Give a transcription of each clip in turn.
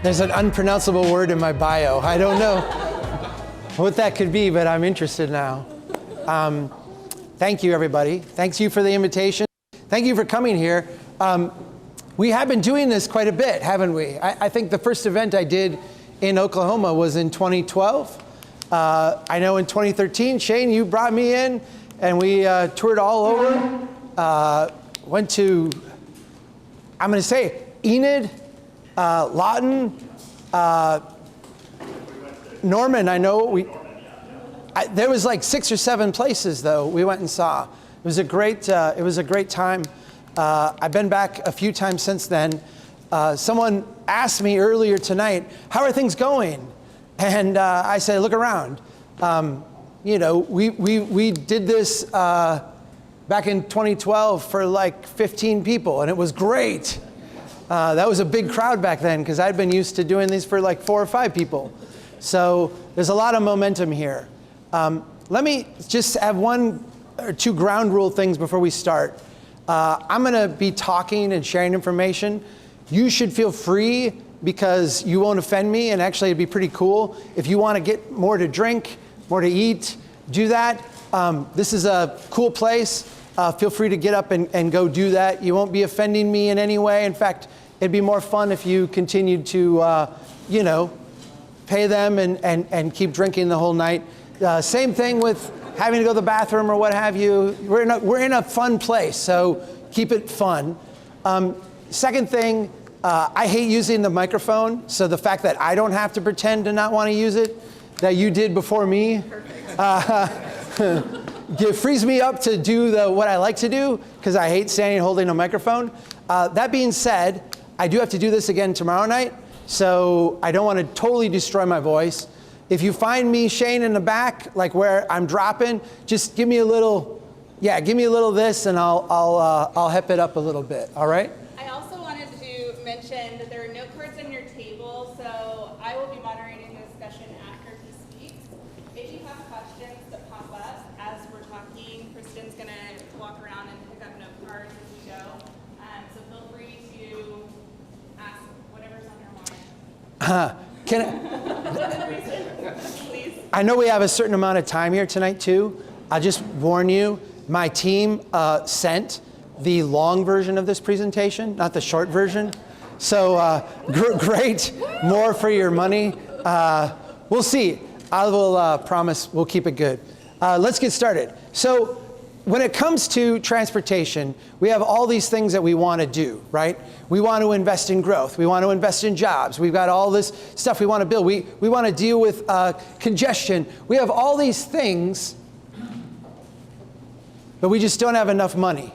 There's an unpronounceable word in my bio. I don't know what that could be, but I'm interested now. Thank you, everybody. Thanks you for the invitation. Thank you for coming here. We have been doing this quite a bit, haven't we? I think the first event I did in Oklahoma was in 2012. I know in 2013, Shane, you brought me in, and we toured all over. Went to, I'm going to say, Enid, Lawton, Norman. I know there was like 6 or 7 places though we went and saw. It was a great time. I've been back a few times since then. Someone asked me earlier tonight, "How are things going?" And I said, "Look around." You know, we did this back in 2012 for like 15 people, and it was great. That was a big crowd back then because I'd been used to doing these for like 4 or 5 people. So there's a lot of momentum here. Let me just have 1 or 2 ground rule things before we start. I'm going to be talking and sharing information. You should feel free because you won't offend me, and actually it'd be pretty cool. If you want to get more to drink, more to eat, do that. This is a cool place. Feel free to get up and go do that. You won't be offending me in any way. In fact, it'd be more fun if you continued to, you know, pay them and keep drinking the whole night. Same thing with having to go to the bathroom or what have you. We're in a fun place, so keep it fun. Second thing, I hate using the microphone, so the fact that I don't have to pretend to not want to use it, that you did before me, it frees me up to do what I like to do, because I hate standing holding a microphone. That being said, I do have to do this again tomorrow night, so I don't want to totally destroy my voice. If you find me, Shane, in the back, like where I'm dropping, just give me a little, give me a little of this, and I'll hep it up a little bit. All right? I also wanted to mention that there are note cards on your table, so I will be moderating the discussion after he speaks. If you have questions that pop up as we're talking, Kristen's going to walk around and pick up note cards as we go. So feel free to ask whatever's on your mind. I know we have a certain amount of time here tonight too. I'll just warn you, my team sent the long version of this presentation, not the short version. So great, more for your money. We'll see. I will promise we'll keep it good. Let's get started. So when it comes to transportation, we have all these things that we want to do, right? We want to invest in growth. We want to invest in jobs. We've got all this stuff we want to build. We want to deal with congestion. We have all these things, but we just don't have enough money.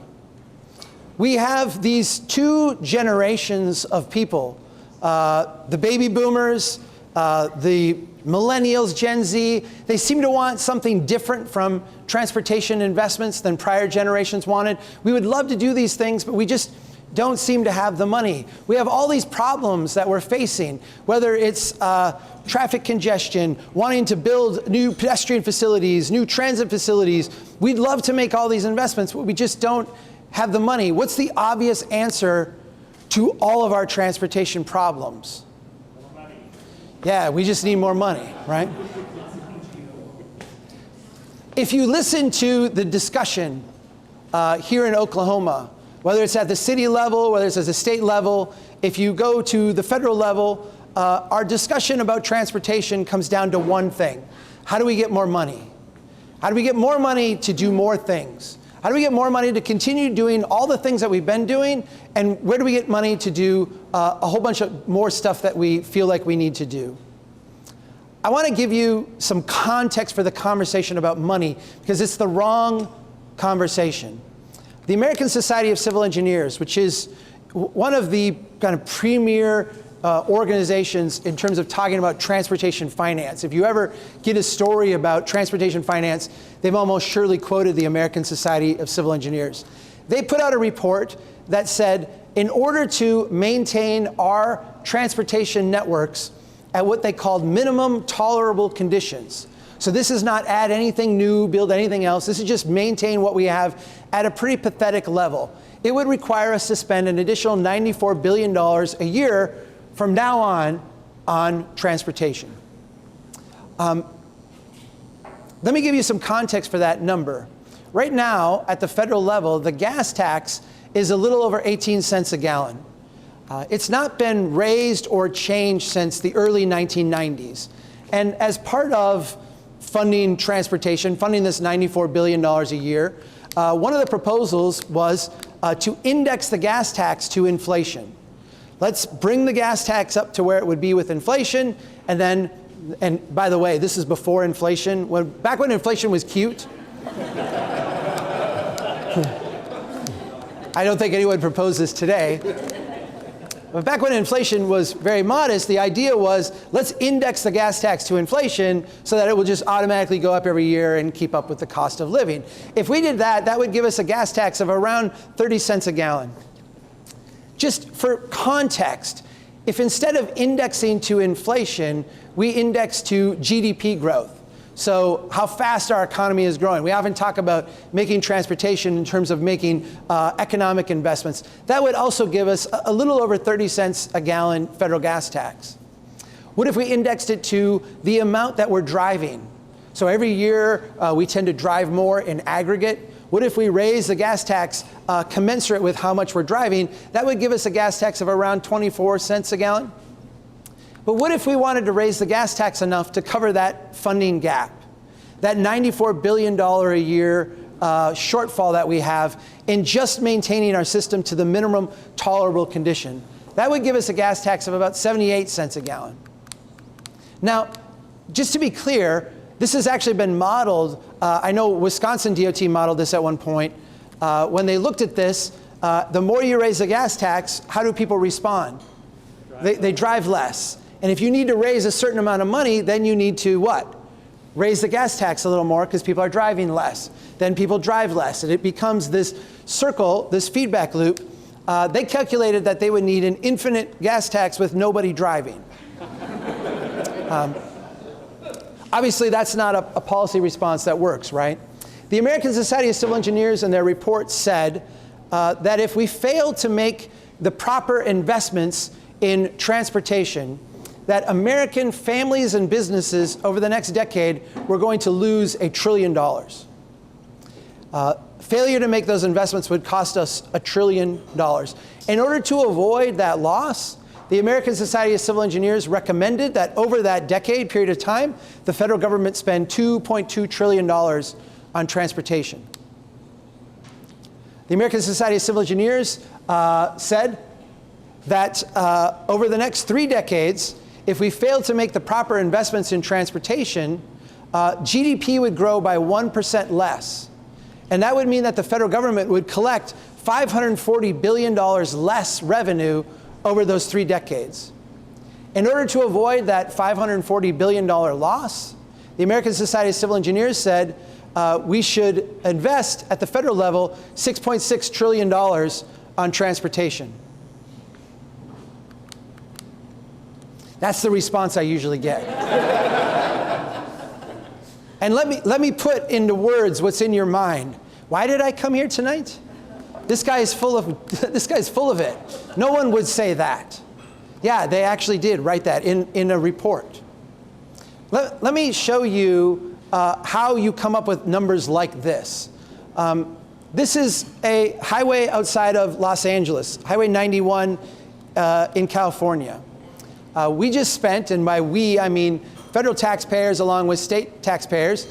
We have these 2 generations of people, the baby boomers, the millennials, Gen Z. They seem to want something different from transportation investments than prior generations wanted. We would love to do these things, but we just don't seem to have the money. We have all these problems that we're facing, whether it's traffic congestion, wanting to build new pedestrian facilities, new transit facilities. We'd love to make all these investments, but we just don't have the money. What's the obvious answer to all of our transportation problems? Yeah, we just need more money, right? If you listen to the discussion here in Oklahoma, whether it's at the city level, whether it's at the state level, if you go to the federal level, our discussion about transportation comes down to one thing. How do we get more money? How do we get more money to do more things? How do we get more money to continue doing all the things that we've been doing? And where do we get money to do a whole bunch of more stuff that we feel like we need to do? I want to give you some context for the conversation about money because it's the wrong conversation. The American Society of Civil Engineers, which is one of the kind of premier organizations in terms of talking about transportation finance. If you ever get a story about transportation finance, they've almost surely quoted the American Society of Civil Engineers. They put out a report that said, in order to maintain our transportation networks at what they called minimum tolerable conditions. So this is not add anything new, build anything else. This is just maintain what we have at a pretty pathetic level. It would require us to spend an additional $94 billion a year from now on on transportation. Let me give you some context for that number. Right now, at the federal level, the gas tax is a little over 18 cents a gallon. It's not been raised or changed since the early 1990s. And as part of funding transportation, funding this $94 billion a year, one of the proposals was to index the gas tax to inflation. Let's bring the gas tax up to where it would be with inflation, and then, and by the way, this is before inflation, back when inflation was cute. I don't think anyone proposed this today. But back when inflation was very modest, the idea was, let's index the gas tax to inflation so that it will just automatically go up every year and keep up with the cost of living. If we did that, that would give us a gas tax of around 30 cents a gallon. Just for context, if instead of indexing to inflation, we index to GDP growth, so how fast our economy is growing. We often talk about making transportation in terms of making economic investments. That would also give us a little over 30 cents a gallon federal gas tax. What if we indexed it to the amount that we're driving? So every year we tend to drive more in aggregate. What if we raise the gas tax commensurate with how much we're driving? That would give us a gas tax of around 24 cents a gallon. But what if we wanted to raise the gas tax enough to cover that funding gap, that $94 billion a year shortfall that we have in just maintaining our system to the minimum tolerable condition? That would give us a gas tax of about 78 cents a gallon. Now, just to be clear, this has actually been modeled. I know Wisconsin DOT modeled this at one point. When they looked at this, the more you raise the gas tax, how do people respond? They drive less. And if you need to raise a certain amount of money, then you need to what? Raise the gas tax a little more because people are driving less. Then people drive less. And it becomes this circle, this feedback loop. They calculated that they would need an infinite gas tax with nobody driving. Obviously, that's not a policy response that works, right? The American Society of Civil Engineers in their report said that if we fail to make the proper investments in transportation, that American families and businesses over the next decade were going to lose $1 trillion. Failure to make those investments would cost us $1 trillion. In order to avoid that loss, the American Society of Civil Engineers recommended that over that decade period of time, the federal government spend $2.2 trillion on transportation. The American Society of Civil Engineers said that over the next 3 decades, if we failed to make the proper investments in transportation, GDP would grow by 1% less. And that would mean that the federal government would collect $540 billion less revenue over those 3 decades. In order to avoid that $540 billion loss, the American Society of Civil Engineers said we should invest at the federal level $6.6 trillion on transportation. That's the response I usually get. And let me put into words what's in your mind. Why did I come here tonight? This guy is full of it. No one would say that. Yeah, they actually did write that in a report. Let me show you how you come up with numbers like this. This is a highway outside of Los Angeles, Highway 91 in California. We just spent, and by we, I mean federal taxpayers along with state taxpayers,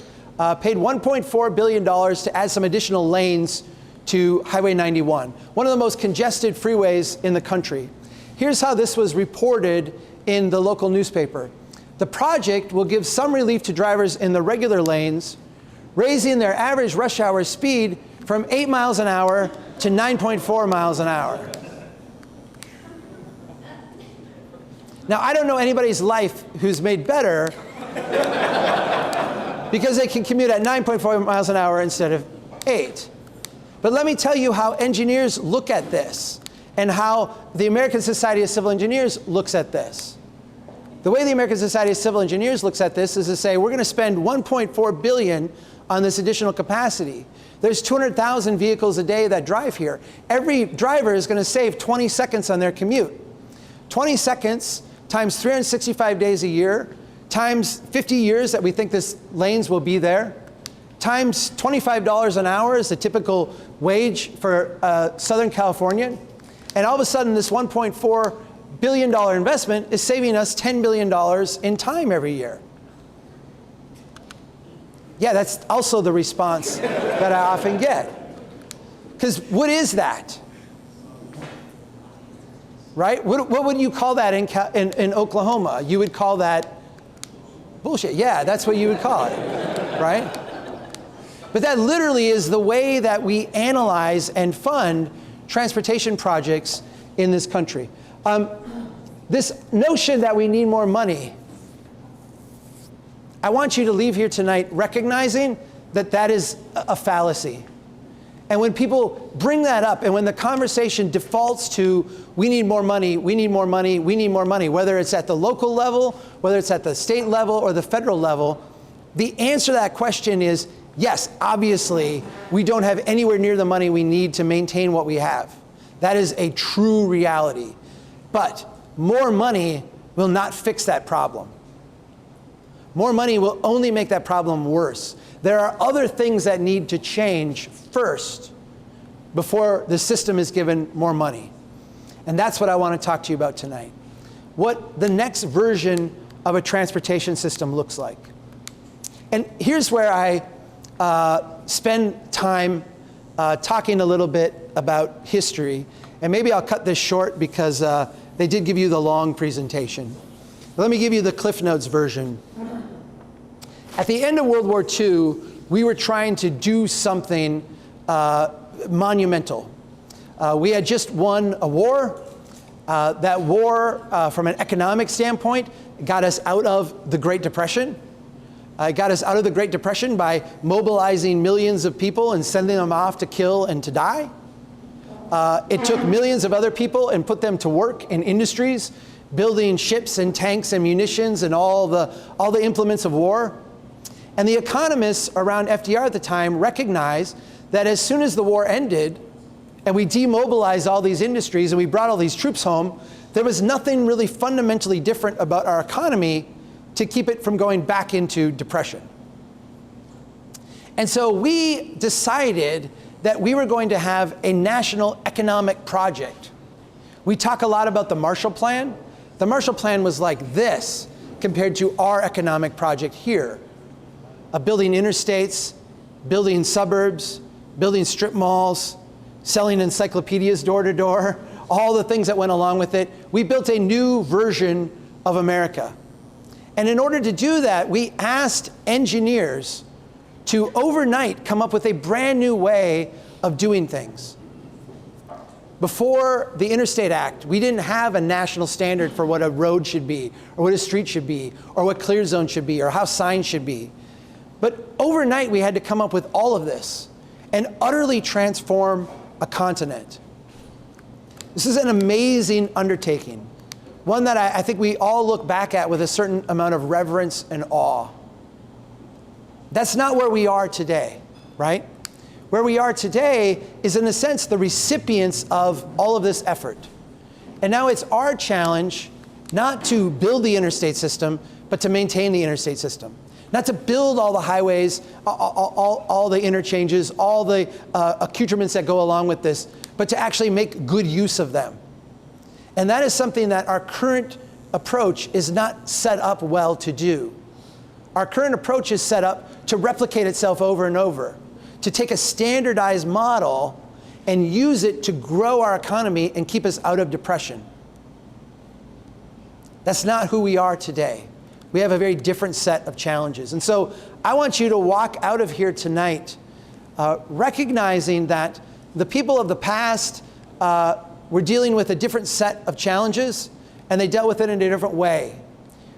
paid $1.4 billion to add some additional lanes to Highway 91, one of the most congested freeways in the country. Here's how this was reported in the local newspaper. The project will give some relief to drivers in the regular lanes, raising their average rush hour speed from 8 miles an hour to 9.4 miles an hour. Now, I don't know anybody's life who's made better because they can commute at 9.4 miles an hour instead of 8. But let me tell you how engineers look at this and how the American Society of Civil Engineers looks at this. The way the American Society of Civil Engineers looks at this is to say, we're going to spend $1.4 billion on this additional capacity. There's 200,000 vehicles a day that drive here. Every driver is going to save 20 seconds on their commute. 20 seconds times 365 days a year, times 50 years that we think this lanes will be there, times $25 an hour is the typical wage for Southern Californian, and all of a sudden this $1.4 billion investment is saving us $10 billion in time every year. Yeah, that's also the response that I often get. Because what is that? Right? What would you call that in Oklahoma? You would call that bullshit. Yeah, that's what you would call it, right? But that literally is the way that we analyze and fund transportation projects in this country. This notion that we need more money, I want you to leave here tonight recognizing that that is a fallacy. And when people bring that up, and when the conversation defaults to, we need more money, we need more money, we need more money, whether it's at the local level, whether it's at the state level or the federal level, the answer to that question is, yes, obviously, we don't have anywhere near the money we need to maintain what we have. That is a true reality. But more money will not fix that problem. More money will only make that problem worse. There are other things that need to change first before the system is given more money. And that's what I want to talk to you about tonight. What the next version of a transportation system looks like. And here's where I spend time talking a little bit about history. And maybe I'll cut this short because they did give you the long presentation. But let me give you the Cliff Notes version. At the end of World War II, we were trying to do something monumental. We had just won a war. That war, from an economic standpoint, got us out of the Great Depression. It got us out of the Great Depression by mobilizing millions of people and sending them off to kill and to die. It took millions of other people and put them to work in industries, building ships and tanks and munitions and all the implements of war. And the economists around FDR at the time recognized that as soon as the war ended and we demobilized all these industries and we brought all these troops home, there was nothing really fundamentally different about our economy to keep it from going back into depression. And so we decided that we were going to have a national economic project. We talk a lot about the Marshall Plan. The Marshall Plan was like this compared to our economic project here. Building interstates, building suburbs, building strip malls, selling encyclopedias door to door, all the things that went along with it. We built a new version of America. And in order to do that, we asked engineers to overnight come up with a brand new way of doing things. Before the Interstate Act, we didn't have a national standard for what a road should be, or what a street should be, or what clear zone should be, or how signs should be. But overnight, we had to come up with all of this and utterly transform a continent. This is an amazing undertaking, one that I think we all look back at with a certain amount of reverence and awe. That's not where we are today, right? Where we are today is, in a sense, the recipients of all of this effort. And now it's our challenge not to build the interstate system, but to maintain the interstate system. Not to build all the highways, all the interchanges, all the accoutrements that go along with this, but to actually make good use of them. And that is something that our current approach is not set up well to do. Our current approach is set up to replicate itself over and over, to take a standardized model and use it to grow our economy and keep us out of depression. That's not who we are today. We have a very different set of challenges. And so I want you to walk out of here tonight recognizing that the people of the past were dealing with a different set of challenges, and they dealt with it in a different way.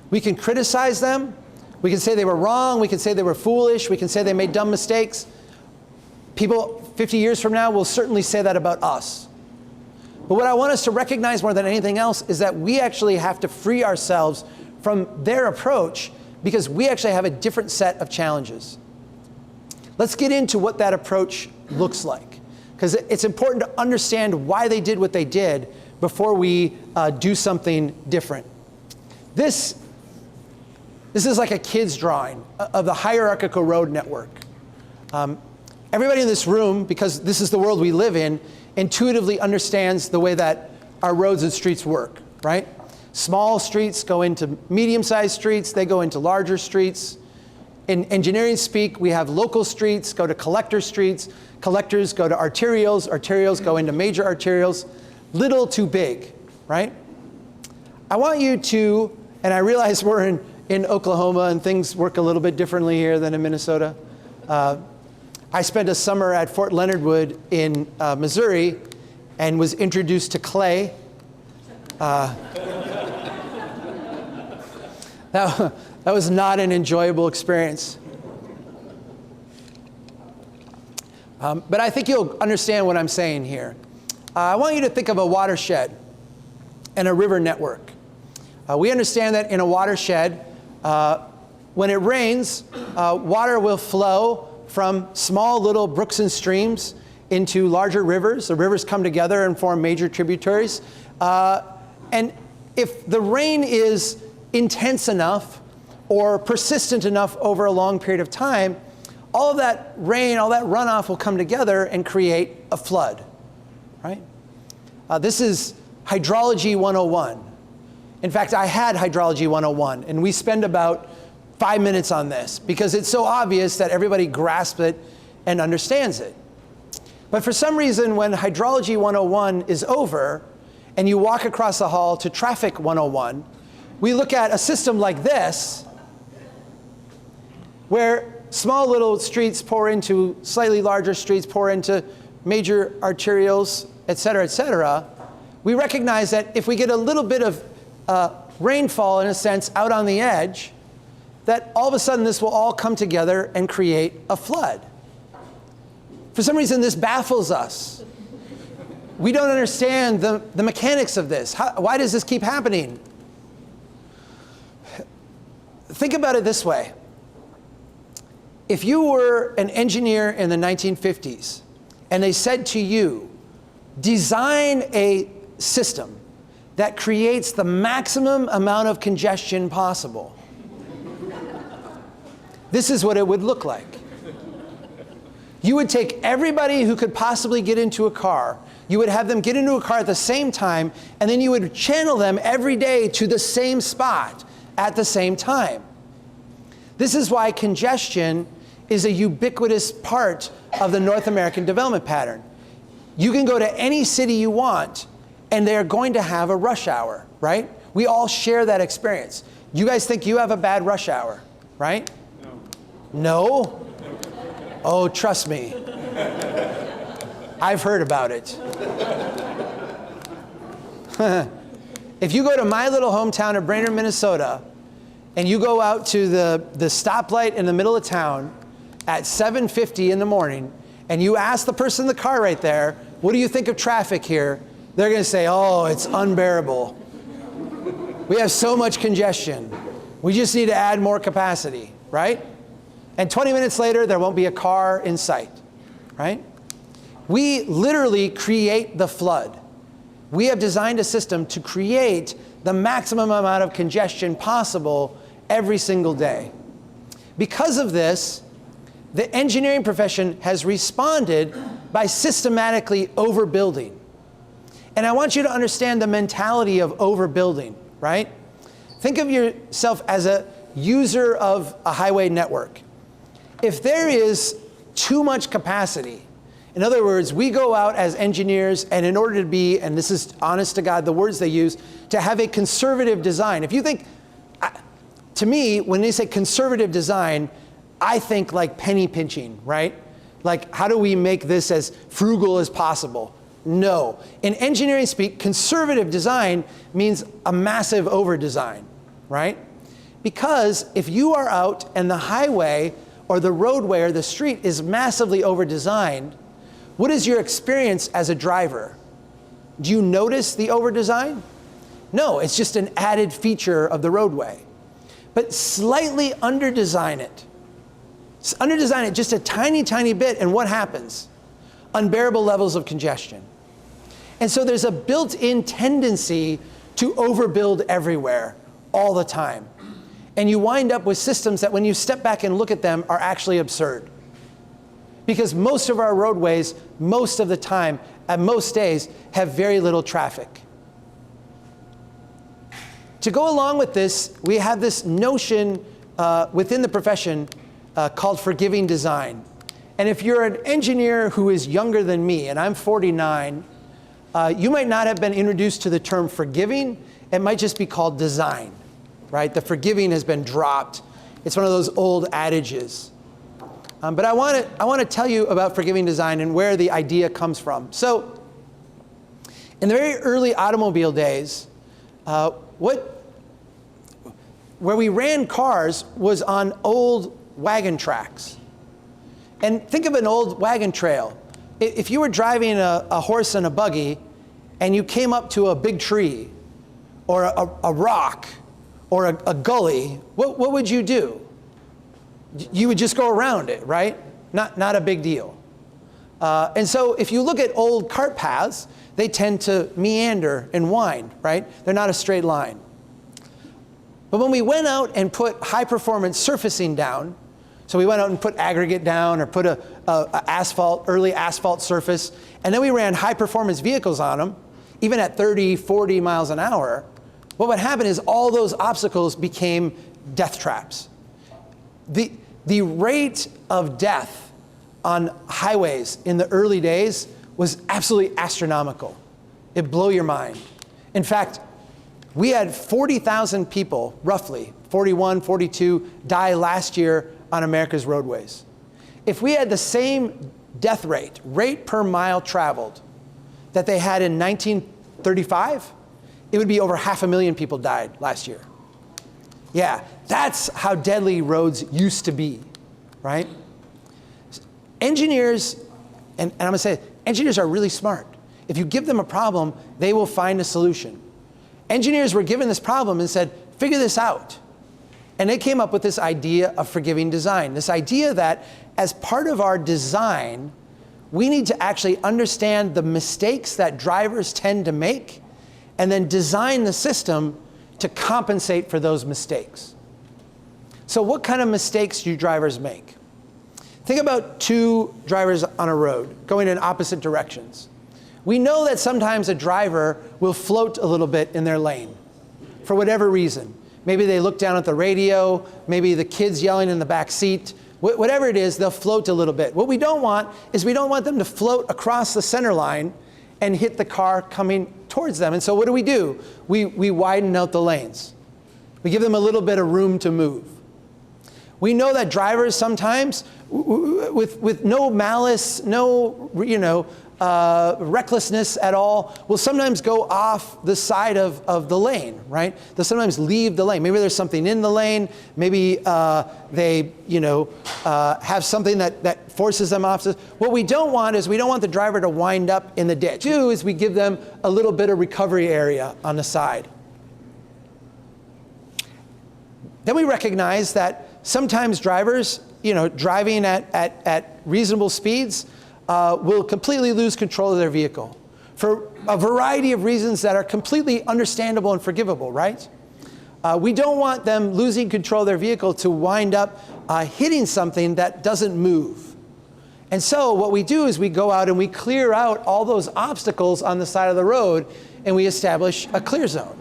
We can criticize them. We can say they were wrong. We can say they were foolish. We can say they made dumb mistakes. People 50 years from now will certainly say that about us. But what I want us to recognize more than anything else is that we actually have to free ourselves from their approach because we actually have a different set of challenges. Let's get into what that approach looks like, because it's important to understand why they did what they did before we do something different. This is like a kid's drawing of the hierarchical road network. Everybody in this room, because this is the world we live in, intuitively understands the way that our roads and streets work, right? Small streets go into medium-sized streets, they go into larger streets. In engineering speak, we have local streets go to collector streets, collectors go to arterials, arterials go into major arterials, little to big, right? I want you to, and I realize we're in Oklahoma and things work a little bit differently here than in Minnesota. I spent a summer at Fort Leonard Wood in Missouri and was introduced to clay. That was not an enjoyable experience. But I think you'll understand what I'm saying here. I want you to think of a watershed and a river network. We understand that in a watershed, when it rains, water will flow from small little brooks and streams into larger rivers. The rivers come together and form major tributaries. And if the rain is intense enough or persistent enough over a long period of time, all of that rain, all that runoff will come together and create a flood, right? This is Hydrology 101. In fact, I had Hydrology 101, and we spend about 5 minutes on this because it's so obvious that everybody grasps it and understands it. But for some reason, when Hydrology 101 is over and you walk across the hall to Traffic 101, we look at a system like this where small little streets pour into slightly larger streets, pour into major arterials, et cetera, we recognize that if we get a little bit of rainfall, in a sense, out on the edge, that all of a sudden this will all come together and create a flood. For some reason, this baffles us. We don't understand the mechanics of this. Why does this keep happening? Think about it this way. If you were an engineer in the 1950s and they said to you, design a system that creates the maximum amount of congestion possible, this is what it would look like. You would take everybody who could possibly get into a car, you would have them get into a car at the same time, and then you would channel them every day to the same spot at the same time. This is why congestion is a ubiquitous part of the North American development pattern. You can go to any city you want, and they're going to have a rush hour, right? We all share that experience. You guys think you have a bad rush hour, right? No? Oh, trust me. I've heard about it. If you go to my little hometown of Brainerd, Minnesota, and you go out to the stoplight in the middle of town at 7:50 in the morning, and you ask the person in the car right there, what do you think of traffic here? They're going to say, oh, it's unbearable. We have so much congestion. We just need to add more capacity, right? And 20 minutes later, there won't be a car in sight, right? We literally create the flood. We have designed a system to create the maximum amount of congestion possible every single day. Because of this, the engineering profession has responded by systematically overbuilding. And I want you to understand the mentality of overbuilding, right? Think of yourself as a user of a highway network. If there is too much capacity, in other words, we go out as engineers, and in order to be, and this is honest to God, the words they use, to have a conservative design. If you think, to me, when they say conservative design, I think like penny pinching, right? Like, how do we make this as frugal as possible? No. In engineering speak, conservative design means a massive over-design, right? Because if you are out and the highway or the roadway or the street is massively over-designed, what is your experience as a driver? Do you notice the over-design? No, it's just an added feature of the roadway. But slightly under-design it. Under-design it just a tiny, tiny bit, and what happens? Unbearable levels of congestion. And so there's a built-in tendency to overbuild everywhere, all the time. And you wind up with systems that when you step back and look at them are actually absurd. Because most of our roadways, most of the time, at most days, have very little traffic. To go along with this, we have this notion within the profession called forgiving design. And if you're an engineer who is younger than me, and I'm 49, you might not have been introduced to the term forgiving. It might just be called design, right? The forgiving has been dropped. It's one of those old adages. But I want to tell you about forgiving design and where the idea comes from. So, in the very early automobile days, where we ran cars was on old wagon tracks. And think of an old wagon trail. If you were driving a horse and a buggy, and you came up to a big tree, or a rock, or a gully, what would you do? You would just go around it, right? Not a big deal. And so if you look at old cart paths, they tend to meander and wind, right? They're not a straight line. But when we went out and put high performance surfacing down, so we went out and put aggregate down or put a early asphalt surface, and then we ran high performance vehicles on them, even at 30, 40 miles an hour, what would happen is all those obstacles became death traps. The rate of death on highways in the early days was absolutely astronomical. It'd blow your mind. In fact, we had 40,000 people, roughly, 41, 42, die last year on America's roadways. If we had the same death rate per mile traveled, that they had in 1935, it would be over 500,000 people died last year. Yeah, that's how deadly roads used to be, right? Engineers, and I'm gonna say, engineers are really smart. If you give them a problem, they will find a solution. Engineers were given this problem and said, figure this out. And they came up with this idea of forgiving design, this idea that as part of our design, we need to actually understand the mistakes that drivers tend to make and then design the system to compensate for those mistakes. So what kind of mistakes do drivers make? Think about two drivers on a road going in opposite directions. We know that sometimes a driver will float a little bit in their lane for whatever reason. Maybe they look down at the radio, maybe the kid's yelling in the back seat. Whatever it is, they'll float a little bit. What we don't want is we don't want them to float across the center line and hit the car coming towards them. And so what do? We widen out the lanes. We give them a little bit of room to move. We know that drivers sometimes, with no malice, no recklessness at all, will sometimes go off the side of the lane, right? They'll sometimes leave the lane. Maybe there's something in the lane. Maybe they have something that forces them off. What we don't want is we don't want the driver to wind up in the ditch. What we do is we give them a little bit of recovery area on the side. Then we recognize that sometimes drivers, driving at reasonable speeds, will completely lose control of their vehicle for a variety of reasons that are completely understandable and forgivable, right? We don't want them losing control of their vehicle to wind up hitting something that doesn't move. And so what we do is we go out and we clear out all those obstacles on the side of the road and we establish a clear zone.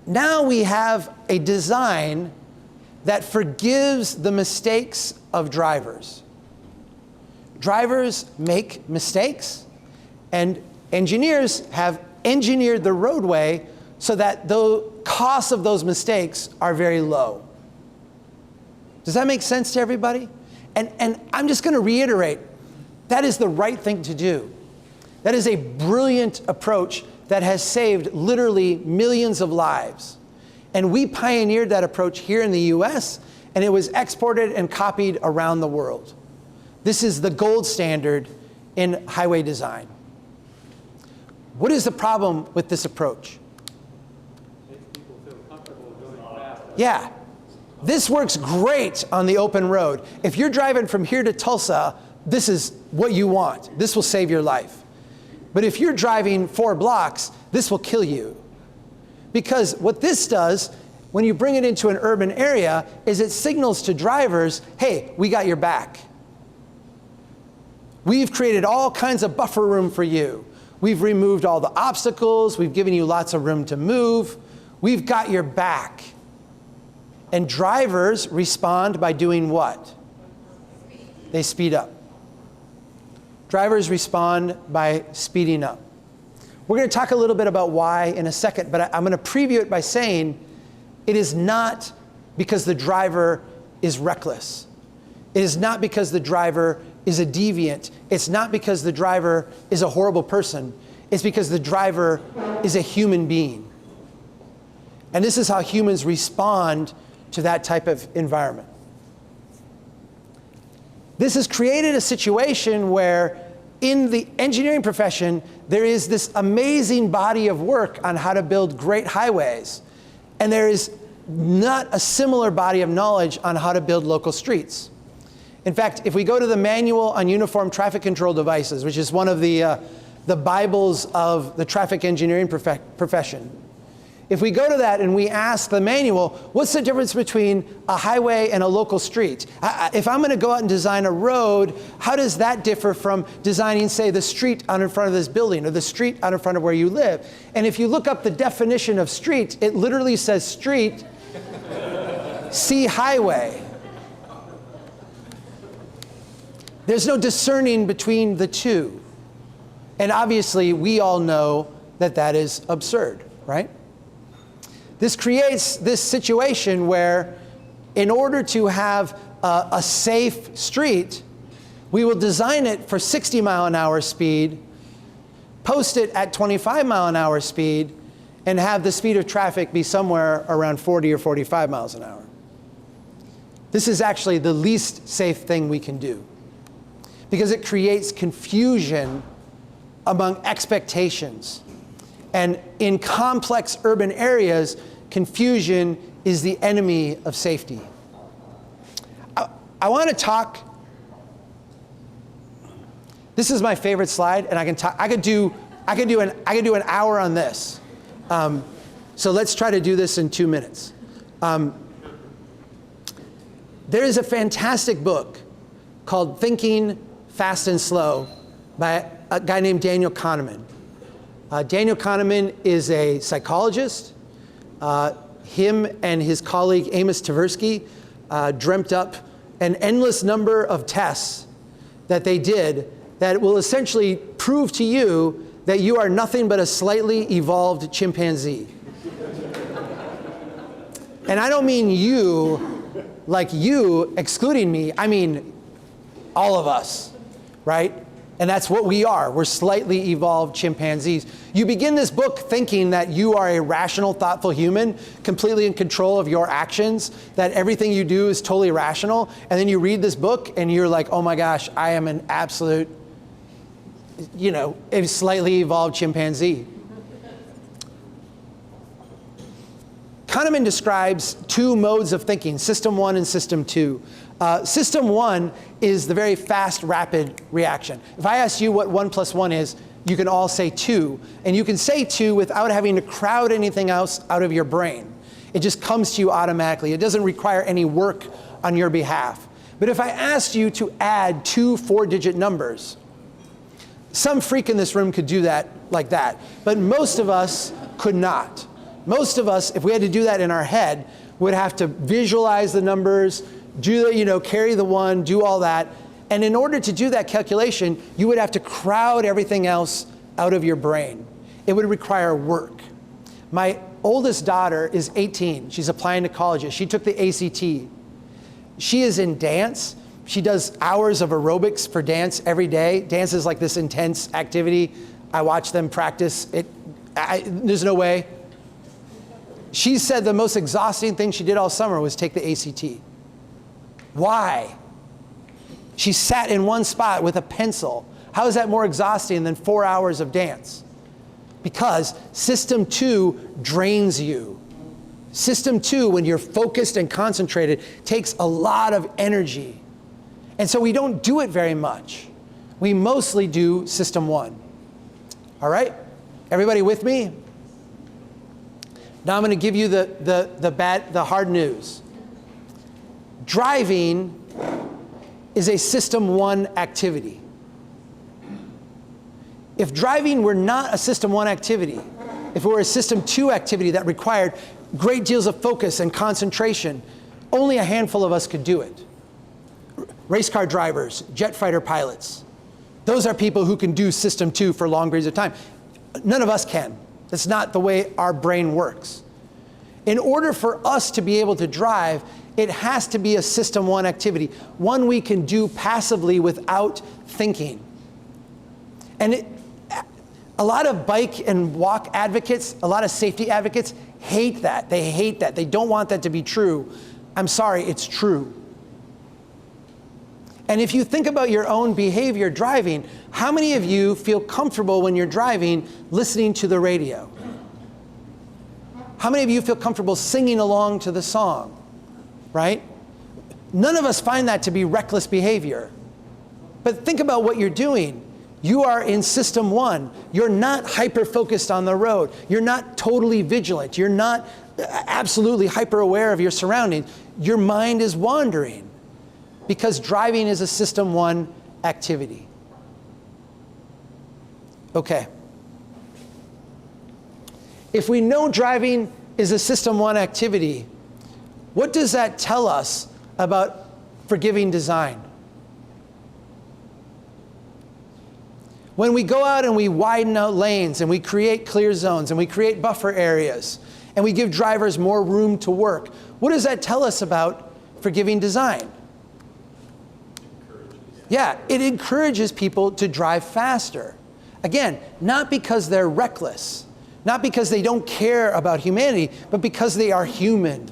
Now we have a design that forgives the mistakes of drivers. Drivers make mistakes, and engineers have engineered the roadway so that the costs of those mistakes are very low. Does that make sense to everybody? And I'm just going to reiterate, that is the right thing to do. That is a brilliant approach that has saved literally millions of lives. And we pioneered that approach here in the US, and it was exported and copied around the world. This is the gold standard in highway design. What is the problem with this approach? Makes people feel comfortable going fast. Yeah, this works great on the open road. If you're driving from here to Tulsa, this is what you want. This will save your life. But if you're driving 4 blocks, this will kill you. Because what this does, when you bring it into an urban area, is it signals to drivers, hey, we got your back. We've created all kinds of buffer room for you. We've removed all the obstacles. We've given you lots of room to move. We've got your back. And drivers respond by doing what? They speed up. Drivers respond by speeding up. We're going to talk a little bit about why in a second, but I'm going to preview it by saying it is not because the driver is reckless. It is not because the driver is a deviant. It's not because the driver is a horrible person. It's because the driver is a human being. And this is how humans respond to that type of environment. This has created a situation where in the engineering profession, there is this amazing body of work on how to build great highways. And there is not a similar body of knowledge on how to build local streets. In fact, if we go to the Manual on Uniform Traffic Control Devices, which is one of the Bibles of the traffic engineering profession, if we go to that and we ask the manual, what's the difference between a highway and a local street? If I'm going to go out and design a road, how does that differ from designing, say, the street out in front of this building or the street out in front of where you live? And if you look up the definition of street, it literally says street, see highway. There's no discerning between the two. And obviously, we all know that that is absurd, right? This creates this situation where in order to have a safe street, we will design it for 60 mile an hour speed, post it at 25 mile an hour speed, and have the speed of traffic be somewhere around 40 or 45 miles an hour. This is actually the least safe thing we can do because it creates confusion among expectations. And in complex urban areas, confusion is the enemy of safety. I want to talk. This is my favorite slide, and I could do an hour on this. So let's try to do this in 2 minutes. There is a fantastic book called Thinking Fast and Slow by a guy named Daniel Kahneman. Daniel Kahneman is a psychologist. Him and his colleague Amos Tversky dreamt up an endless number of tests that they did that will essentially prove to you that you are nothing but a slightly evolved chimpanzee. And I don't mean you, like you excluding me. I mean all of us, right? And that's what we are. We're slightly evolved chimpanzees. You begin this book thinking that you are a rational, thoughtful human, completely in control of your actions, that everything you do is totally rational. And then you read this book and you're like, oh my gosh, I am an absolute, a slightly evolved chimpanzee. Kahneman describes two modes of thinking, system one and system two. System one is the very fast, rapid reaction. If I ask you what 1 + 1 is, you can all say 2. And you can say 2 without having to crowd anything else out of your brain. It just comes to you automatically. It doesn't require any work on your behalf. But if I asked you to add 2 4-digit numbers, some freak in this room could do that like that. But most of us could not. Most of us, if we had to do that in our head, would have to visualize the numbers, carry the 1, do all that. And in order to do that calculation, you would have to crowd everything else out of your brain. It would require work. My oldest daughter is 18. She's applying to colleges. She took the ACT. She is in dance. She does hours of aerobics for dance every day. Dance is like this intense activity. I watch them practice. There's no way. She said the most exhausting thing she did all summer was take the ACT. Why? She sat in one spot with a pencil. How is that more exhausting than 4 hours of dance? Because system 2 drains you. System 2, when you're focused and concentrated, takes a lot of energy. And so we don't do it very much. We mostly do system 1. All right? Everybody with me? Now I'm going to give you the hard news. Driving is a System 1 activity. If driving were not a System 1 activity, if it were a System 2 activity that required great deals of focus and concentration, only a handful of us could do it. Race car drivers, jet fighter pilots, those are people who can do System 2 for long periods of time. None of us can. That's not the way our brain works. In order for us to be able to drive, it has to be a System 1 activity, one we can do passively without thinking. And a lot of bike and walk advocates, a lot of safety advocates hate that. They hate that. They don't want that to be true. I'm sorry, it's true. And if you think about your own behavior driving, how many of you feel comfortable when you're driving listening to the radio? How many of you feel comfortable singing along to the song, right? None of us find that to be reckless behavior. But think about what you're doing. You are in System 1. You're not hyper-focused on the road. You're not totally vigilant. You're not absolutely hyper-aware of your surroundings. Your mind is wandering because driving is a System 1 activity. Okay. If we know driving is a System 1 activity, what does that tell us about forgiving design? When we go out and we widen out lanes and we create clear zones and we create buffer areas and we give drivers more room to work, what does that tell us about forgiving design? Yeah, it encourages people to drive faster. Again, not because they're reckless, not because they don't care about humanity, but because they are human.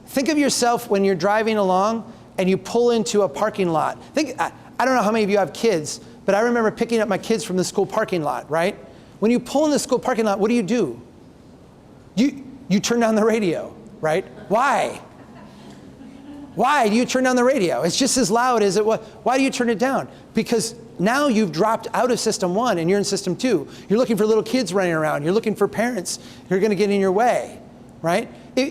Think of yourself when you're driving along and you pull into a parking lot. I don't know how many of you have kids, but I remember picking up my kids from the school parking lot, right? When you pull in the school parking lot, what do? You turn down the radio, right? Why? Why do you turn down the radio? It's just as loud as it was. Why do you turn it down? Because now you've dropped out of System 1 and you're in System 2. You're looking for little kids running around. You're looking for parents who are going to get in your way, right?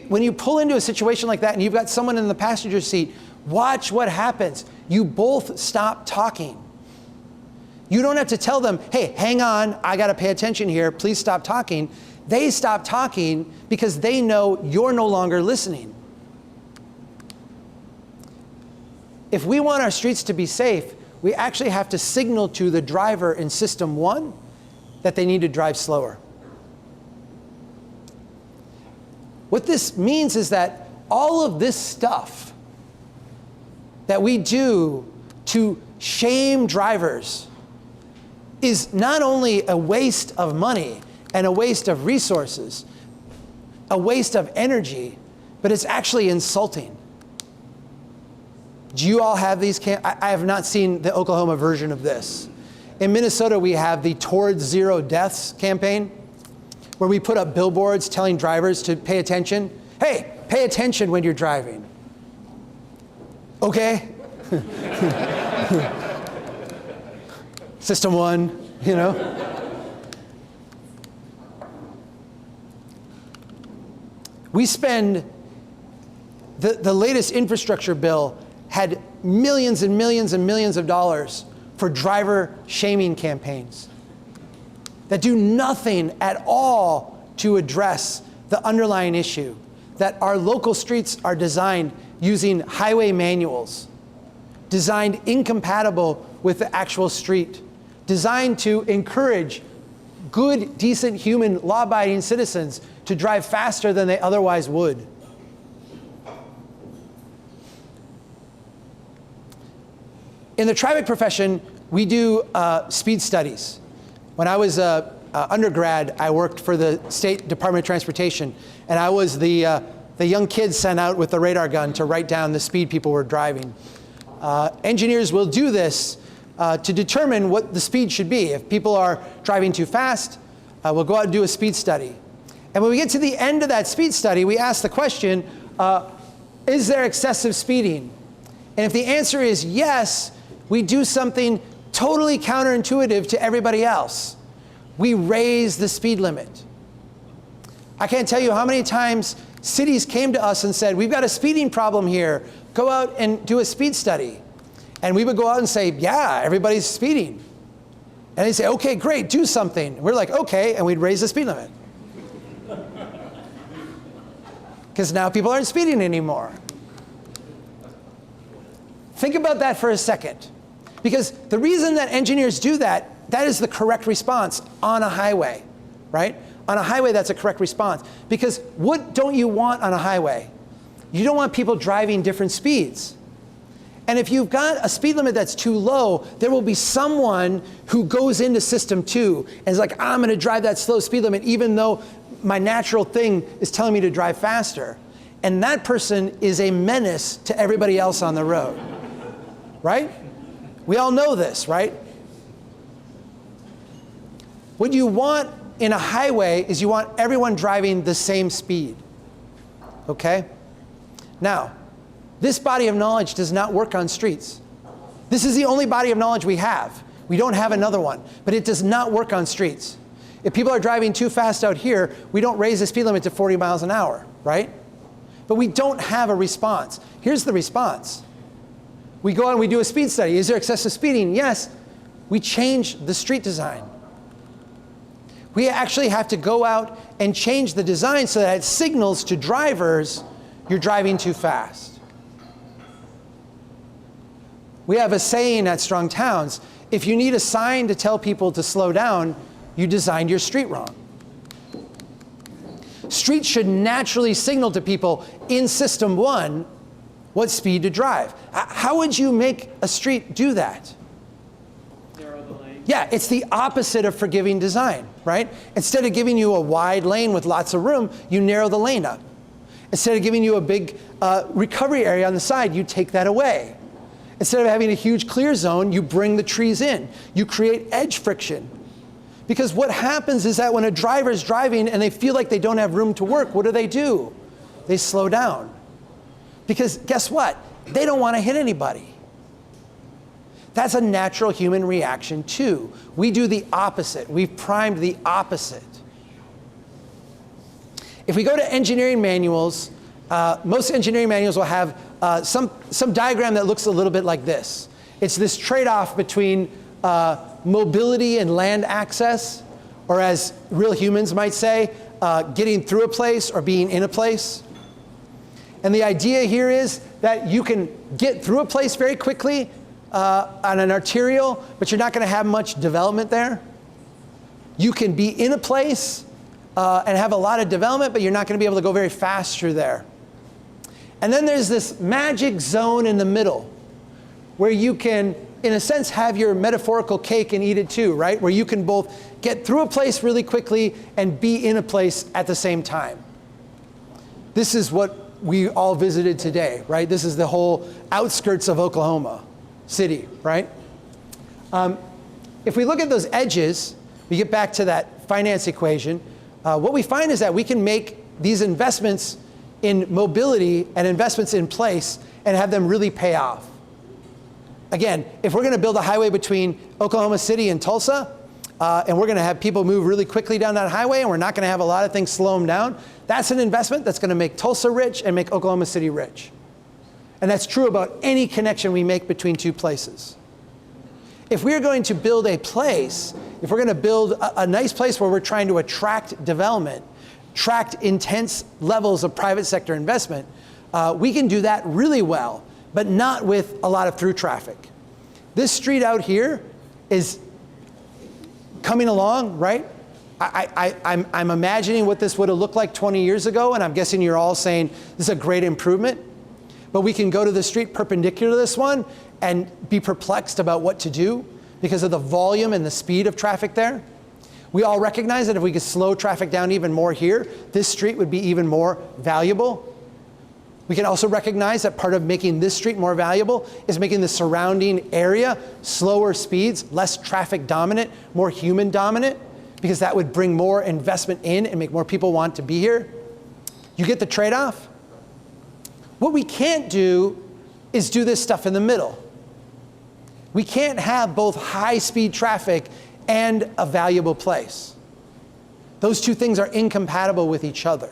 When you pull into a situation like that and you've got someone in the passenger seat, watch what happens. You both stop talking. You don't have to tell them, hey, hang on, I got to pay attention here. Please stop talking. They stop talking because they know you're no longer listening. If we want our streets to be safe, we actually have to signal to the driver in System 1 that they need to drive slower. What this means is that all of this stuff that we do to shame drivers is not only a waste of money and a waste of resources, a waste of energy, but it's actually insulting. Do you all have these? I have not seen the Oklahoma version of this. In Minnesota, we have the Towards Zero Deaths campaign, where we put up billboards telling drivers to pay attention. Hey, pay attention when you're driving. Okay? System 1, you know? We spend, the latest infrastructure bill had millions and millions and millions of dollars for driver shaming campaigns that do nothing at all to address the underlying issue, that our local streets are designed using highway manuals, designed incompatible with the actual street, designed to encourage good, decent, human, law-abiding citizens to drive faster than they otherwise would. In the traffic profession, we do speed studies. When I was undergrad, I worked for the State Department of Transportation, and I was the young kids sent out with the radar gun to write down the speed people were driving. Engineers will do this to determine what the speed should be. If people are driving too fast, we'll go out and do a speed study. And when we get to the end of that speed study, we ask the question, is there excessive speeding? And if the answer is yes, we do something totally counterintuitive to everybody else. we raise the speed limit. I can't tell you how many times cities came to us and said, we've got a speeding problem here. Go out and do a speed study. And we would go out and say, yeah, everybody's speeding. And they'd say, okay, great, do something. We're like, okay, and we'd raise the speed limit. Because now people aren't speeding anymore. Think about that for a second. Because the reason that engineers do that, that is the correct response on a highway, right? On a highway, that's a correct response. Because what don't you want on a highway? You don't want people driving different speeds. And if you've got a speed limit that's too low, there will be someone who goes into system 2 and is like, I'm going to drive that slow speed limit even though my natural thing is telling me to drive faster. And that person is a menace to everybody else on the road, right? We all know this, right? What you want in a highway is you want everyone driving the same speed, okay? Now, this body of knowledge does not work on streets. This is the only body of knowledge we have. We don't have another one, but it does not work on streets. If people are driving too fast out here, we don't raise the speed limit to 40 miles an hour, right? But we don't have a response. Here's the response. We go out and we do a speed study. Is there excessive speeding? Yes. We change the street design. We actually have to go out and change the design so that it signals to drivers, you're driving too fast. We have a saying at Strong Towns, if you need a sign to tell people to slow down, you designed your street wrong. Streets should naturally signal to people in System 1 what speed to drive. How would you make a street do that? Narrow the lane. Yeah, it's the opposite of forgiving design, right? Instead of giving you a wide lane with lots of room, you narrow the lane up. Instead of giving you a big recovery area on the side, you take that away. Instead of having a huge clear zone, you bring the trees in. You create edge friction. Because what happens is that when a driver is driving and they feel like they don't have room to work, what do? They slow down. Because guess what? They don't want to hit anybody. That's a natural human reaction too. We do the opposite. We've primed the opposite. If we go to engineering manuals, most engineering manuals will have some diagram that looks a little bit like this. It's this trade-off between mobility and land access, or as real humans might say, getting through a place or being in a place. And the idea here is that you can get through a place very quickly on an arterial, but you're not going to have much development there. You can be in a place and have a lot of development, but you're not going to be able to go very fast through there. And then there's this magic zone in the middle where you can, in a sense, have your metaphorical cake and eat it too, right? Where you can both get through a place really quickly and be in a place at the same time. This is what we all visited today, right? This is the whole outskirts of Oklahoma City, right? If we look at those edges, we get back to that finance equation, what we find is that we can make these investments in mobility and investments in place and have them really pay off. Again, if we're going to build a highway between Oklahoma City and Tulsa, and we're going to have people move really quickly down that highway, and we're not going to have a lot of things slow them down, that's an investment that's going to make Tulsa rich and make Oklahoma City rich. And that's true about any connection we make between two places. If we're going to build a place, if we're going to build a nice place where we're trying to attract development, attract intense levels of private sector investment, we can do that really well, but not with a lot of through traffic. This street out here is coming along, right? I'm imagining what this would have looked like 20 years ago, and I'm guessing you're all saying this is a great improvement. But we can go to the street perpendicular to this one and be perplexed about what to do because of the volume and the speed of traffic there. We all recognize that if we could slow traffic down even more here, this street would be even more valuable. We can also recognize that part of making this street more valuable is making the surrounding area slower speeds, less traffic dominant, more human dominant, because that would bring more investment in and make more people want to be here. You get the trade-off? What we can't do is do this stuff in the middle. We can't have both high-speed traffic and a valuable place. Those two things are incompatible with each other.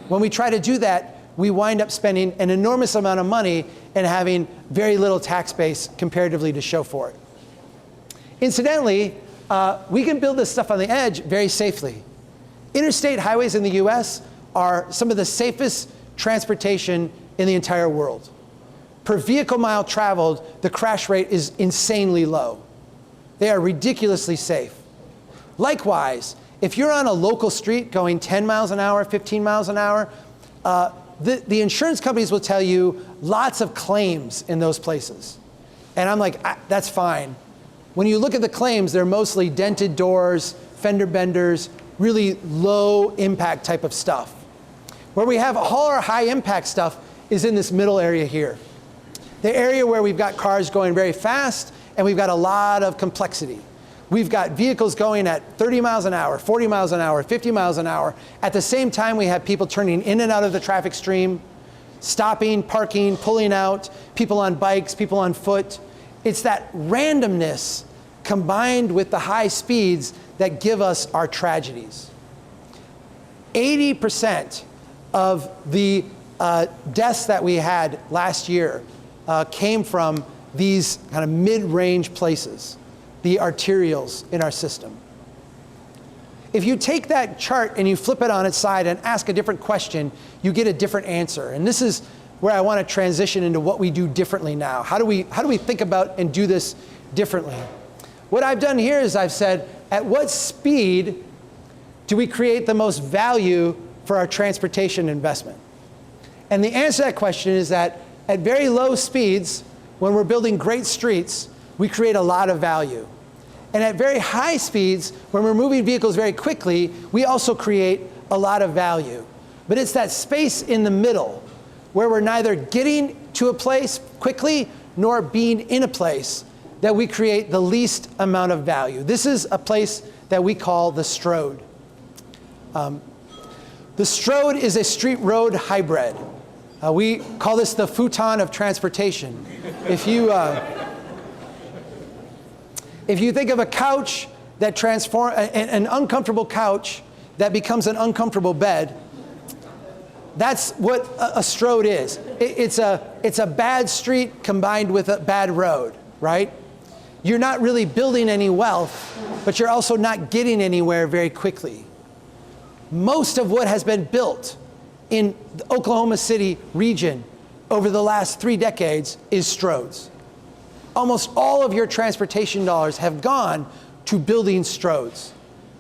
When we try to do that, we wind up spending an enormous amount of money and having very little tax base comparatively to show for it. Incidentally, we can build this stuff on the edge very safely. Interstate highways in the US are some of the safest transportation in the entire world. Per vehicle mile traveled, the crash rate is insanely low. They are ridiculously safe. Likewise, if you're on a local street going 10 miles an hour, 15 miles an hour, the insurance companies will tell you lots of claims in those places. And I'm like, that's fine. When you look at the claims, they're mostly dented doors, fender benders, really low impact type of stuff. Where we have all our high impact stuff is in this middle area here. The area where we've got cars going very fast and we've got a lot of complexity. We've got vehicles going at 30 miles an hour, 40 miles an hour, 50 miles an hour. At the same time, we have people turning in and out of the traffic stream, stopping, parking, pulling out, people on bikes, people on foot. It's that randomness combined with the high speeds that give us our tragedies. 80% of the deaths that we had last year came from these kind of mid-range places, the arterials in our system. If you take that chart and you flip it on its side and ask a different question, you get a different answer. And this is where I want to transition into what we do differently now. How do we think about and do this differently? What I've done here is I've said, at what speed do we create the most value for our transportation investment? And the answer to that question is that at very low speeds, when we're building great streets, we create a lot of value. And at very high speeds, when we're moving vehicles very quickly, we also create a lot of value. But it's that space in the middle where we're neither getting to a place quickly nor being in a place that we create the least amount of value. This is a place that we call the Strode. The Strode is a street-road hybrid. We call this the futon of transportation. If you think of a couch that transforms, an uncomfortable couch that becomes an uncomfortable bed, that's what a Strode is. It's a bad street combined with a bad road, right? You're not really building any wealth, but you're also not getting anywhere very quickly. Most of what has been built in the Oklahoma City region over the last 3 decades is Strodes. Almost all of your transportation dollars have gone to building Strodes.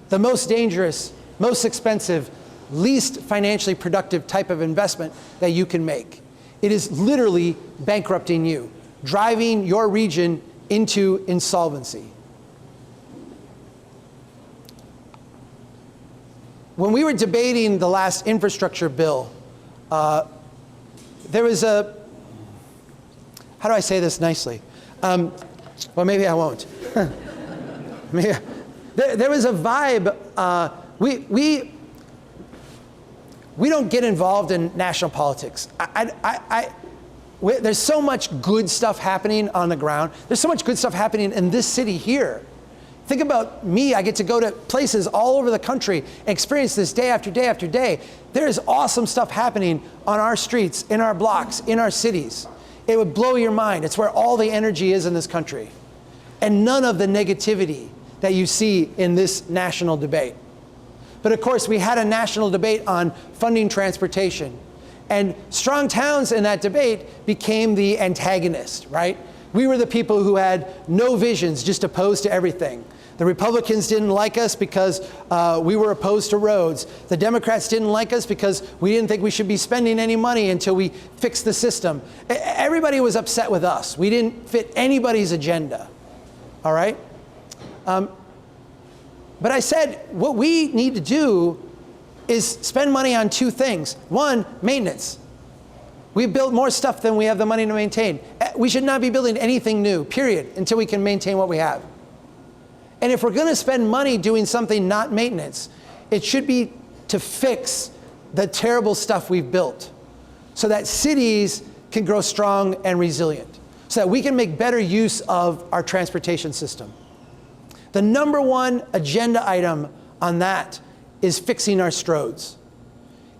The most dangerous, most expensive, least financially productive type of investment that you can make. It is literally bankrupting you, driving your region into insolvency. When we were debating the last infrastructure bill, there was a, how do I say this nicely? Well, maybe I won't. There was a vibe. We don't get involved in national politics. There's so much good stuff happening on the ground. There's so much good stuff happening in this city here. Think about me. I get to go to places all over the country and experience this day after day after day. There is awesome stuff happening on our streets, in our blocks, in our cities. It would blow your mind. It's where all the energy is in this country. And none of the negativity that you see in this national debate. But of course, we had a national debate on funding transportation. And strong towns in that debate became the antagonist, right? We were the people who had no visions, just opposed to everything. The Republicans didn't like us because we were opposed to roads. The Democrats didn't like us because we didn't think we should be spending any money until we fixed the system. Everybody was upset with us. We didn't fit anybody's agenda, all right? But I said, what we need to do is spend money on 2 things. One, maintenance. We've built more stuff than we have the money to maintain. We should not be building anything new, period, until we can maintain what we have. And if we're going to spend money doing something not maintenance, it should be to fix the terrible stuff we've built so that cities can grow strong and resilient, so that we can make better use of our transportation system. The number one agenda item on that is fixing our stroads.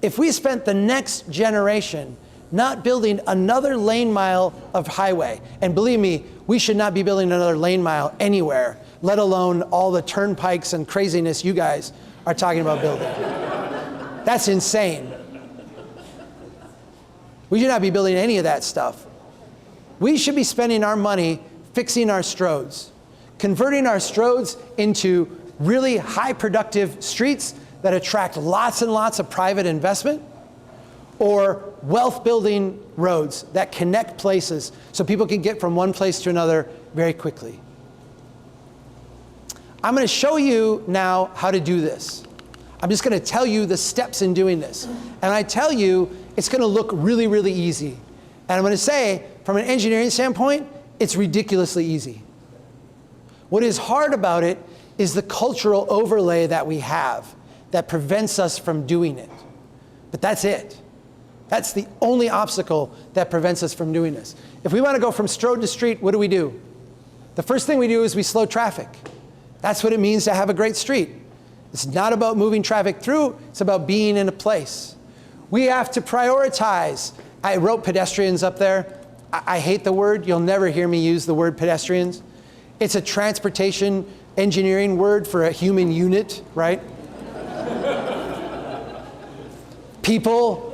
If we spent the next generation not building another lane mile of highway, and believe me, we should not be building another lane mile anywhere, let alone all the turnpikes and craziness you guys are talking about building. That's insane. We should not be building any of that stuff. We should be spending our money fixing our stroads, converting our stroads into really high productive streets that attract lots and lots of private investment, or wealth building roads that connect places so people can get from one place to another very quickly. I'm going to show you now how to do this. I'm just going to tell you the steps in doing this. And I tell you, it's going to look really, really easy. And I'm going to say, from an engineering standpoint, it's ridiculously easy. What is hard about it is the cultural overlay that we have that prevents us from doing it. But that's it. That's the only obstacle that prevents us from doing this. If we want to go from stroad to street, what do? The first thing we do is we slow traffic. That's what it means to have a great street. It's not about moving traffic through, it's about being in a place. We have to prioritize. I wrote pedestrians up there. I hate the word. You'll never hear me use the word pedestrians. It's a transportation engineering word for a human unit, right? People.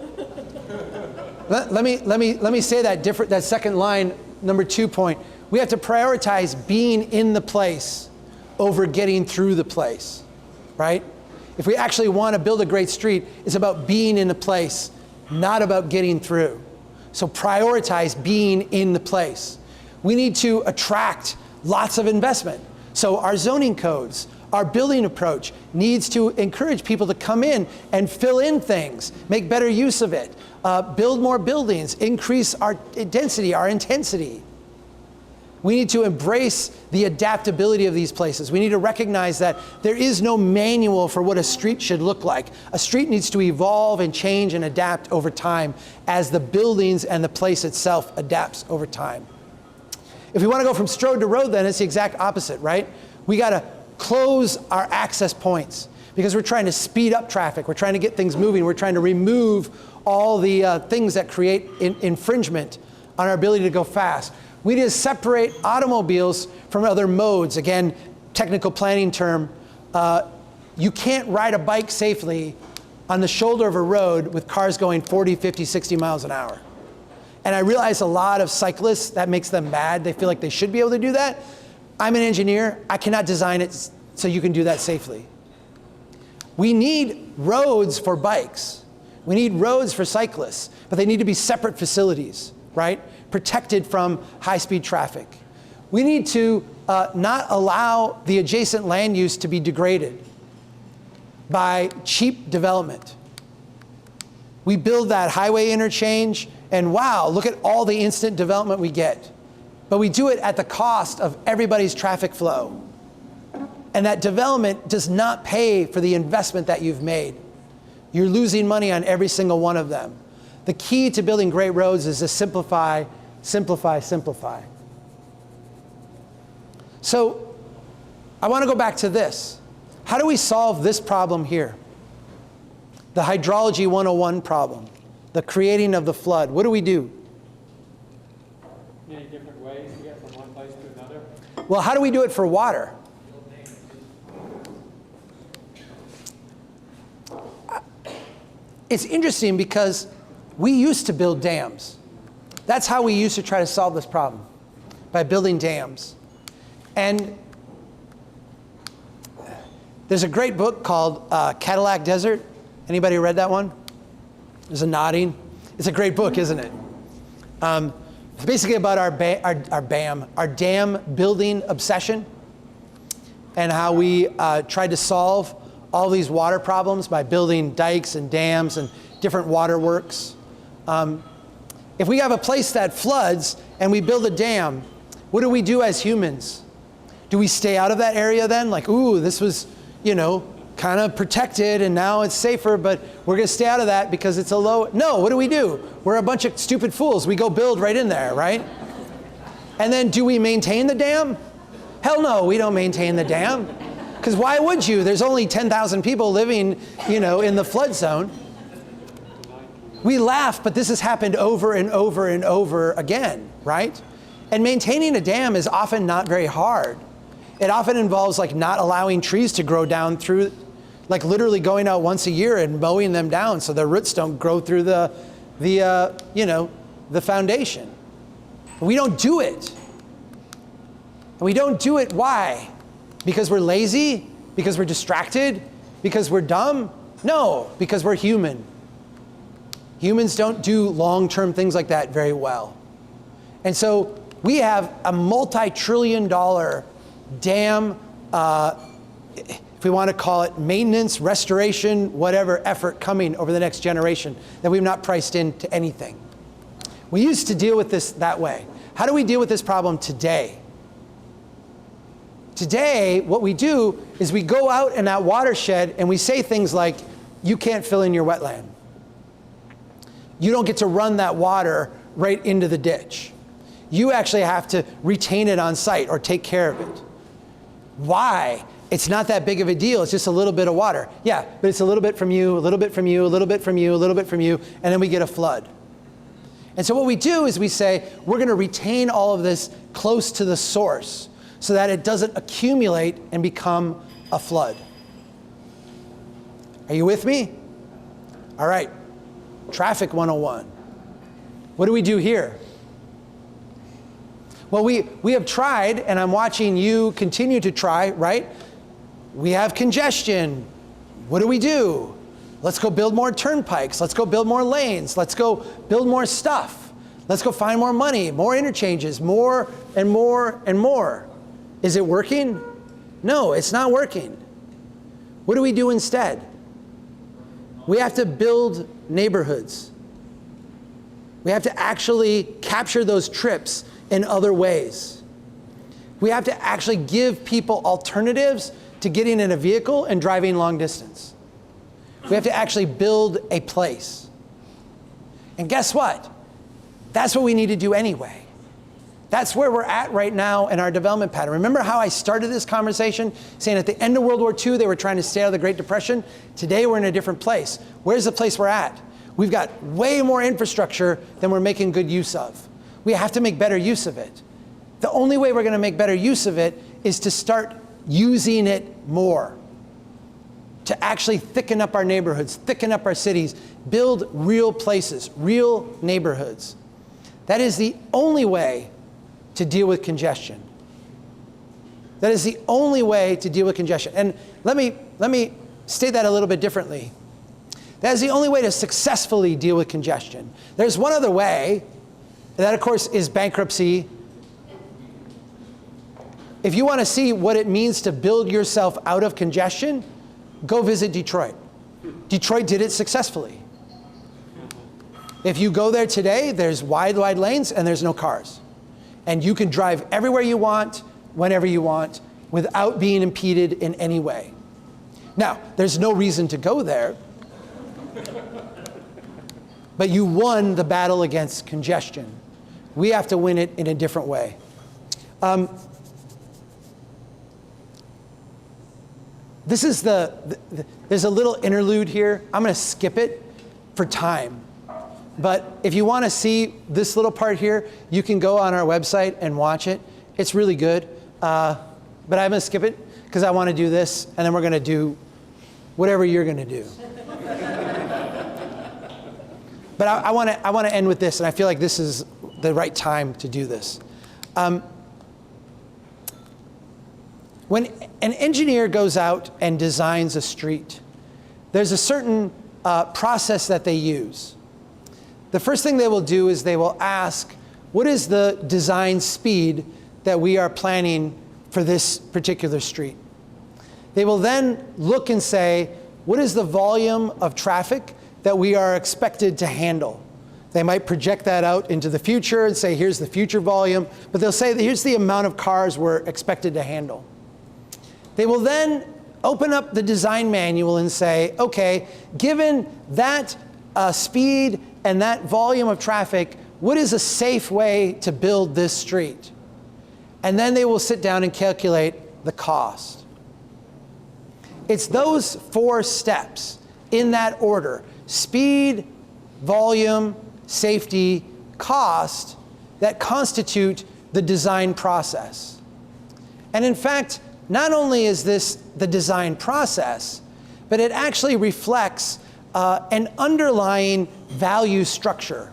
Let me say that different. That second line, number 2 point. We have to prioritize being in the place over getting through the place, right? If we actually want to build a great street, it's about being in the place, not about getting through. So prioritize being in the place. We need to attract lots of investment. So our zoning codes, our building approach needs to encourage people to come in and fill in things, make better use of it, build more buildings, increase our density, our intensity. We need to embrace the adaptability of these places. We need to recognize that there is no manual for what a street should look like. A street needs to evolve and change and adapt over time as the buildings and the place itself adapts over time. If we want to go from stroad to road, then it's the exact opposite, right? We got to close our access points because we're trying to speed up traffic. We're trying to get things moving. We're trying to remove all the things that create infringement on our ability to go fast. We need to separate automobiles from other modes. Again, technical planning term. You can't ride a bike safely on the shoulder of a road with cars going 40, 50, 60 miles an hour. And I realize a lot of cyclists, that makes them mad. They feel like they should be able to do that. I'm an engineer. I cannot design it so you can do that safely. We need roads for bikes. We need roads for cyclists, but they need to be separate facilities, right? Protected from high-speed traffic. We need to not allow the adjacent land use to be degraded by cheap development. We build that highway interchange, and wow, look at all the instant development we get. But we do it at the cost of everybody's traffic flow. And that development does not pay for the investment that you've made. You're losing money on every single one of them. The key to building great roads is to simplify, simplify, simplify. So I want to go back to this. How do we solve this problem here? The hydrology 101 problem, the creating of the flood. What do we do? Many different ways to get from one place to another. Well, how do we do it for water? It's interesting because we used to build dams. That's how we used to try to solve this problem, by building dams. And there's a great book called Cadillac Desert. Anybody read that one? There's a nodding. It's a great book, isn't it? It's basically about our dam building obsession and how we tried to solve all these water problems by building dikes and dams and different waterworks. If we have a place that floods and we build a dam, what do we do as humans? Do we stay out of that area then? Like, ooh, this was, kind of protected and now it's safer, but we're going to stay out of that because it's a low. No, what do? We're a bunch of stupid fools. We go build right in there, right? And then do we maintain the dam? Hell no, we don't maintain the dam. Because why would you? There's only 10,000 people living, in the flood zone. We laugh, but this has happened over and over and over again, right? And maintaining a dam is often not very hard. It often involves like not allowing trees to grow down through, like literally going out once a year and mowing them down so their roots don't grow through the foundation. We don't do it. And we don't do it, why? Because we're lazy? Because we're distracted? Because we're dumb? No, because we're human. Humans don't do long-term things like that very well. And so we have a multi-trillion-dollar dam, if we want to call it maintenance, restoration, whatever effort coming over the next generation that we've not priced into anything. We used to deal with this that way. How do we deal with this problem today? Today, what we do is we go out in that watershed and we say things like, you can't fill in your wetland. You don't get to run that water right into the ditch. You actually have to retain it on site or take care of it. Why? It's not that big of a deal. It's just a little bit of water. Yeah, but it's a little bit from you, a little bit from you, a little bit from you, a little bit from you, and then we get a flood. And so what we do is we say, we're going to retain all of this close to the source so that it doesn't accumulate and become a flood. Are you with me? All right. Traffic 101. What do we do here? Well, we have tried, and I'm watching you continue to try, right? We have congestion. What do? Let's go build more turnpikes. Let's go build more lanes. Let's go build more stuff. Let's go find more money, more interchanges, more and more and more. Is it working? No, it's not working. What do we do instead? We have to build neighborhoods. We have to actually capture those trips in other ways. We have to actually give people alternatives to getting in a vehicle and driving long distance. We have to actually build a place. And guess what? That's what we need to do anyway. That's where we're at right now in our development pattern. Remember how I started this conversation saying at the end of World War II, they were trying to stay out of the Great Depression? Today, we're in a different place. Where's the place we're at? We've got way more infrastructure than we're making good use of. We have to make better use of it. The only way we're going to make better use of it is to start using it more. To actually thicken up our neighborhoods, thicken up our cities, build real places, real neighborhoods. That is the only way to deal with congestion. That is the only way to deal with congestion. And let me state that a little bit differently. That is the only way to successfully deal with congestion. There's one other way, and that of course is bankruptcy. If you want to see what it means to build yourself out of congestion, go visit Detroit. Detroit did it successfully. If you go there today, there's wide lanes and there's no cars. And you can drive everywhere you want, whenever you want, without being impeded in any way. Now, there's no reason to go there, but you won the battle against congestion. We have to win it in a different way. This is there's a little interlude here. I'm going to skip it for time. But if you want to see this little part here, you can go on our website and watch it. It's really good. But I'm going to skip it because I want to do this, and then we're going to do whatever you're going to do. But I want to end with this, and I feel like this is the right time to do this. When an engineer goes out and designs a street, there's a certain process that they use. The first thing they will do is they will ask, what is the design speed that we are planning for this particular street? They will then look and say, what is the volume of traffic that we are expected to handle? They might project that out into the future and say, here's the future volume, but they'll say, here's the amount of cars we're expected to handle. They will then open up the design manual and say, okay, given that speed and that volume of traffic, what is a safe way to build this street? and then they will sit down and calculate the cost. It's those 4 steps in that order: speed, volume, safety, cost, that constitute the design process. And in fact, not only is this the design process, but it actually reflects an underlying value structure.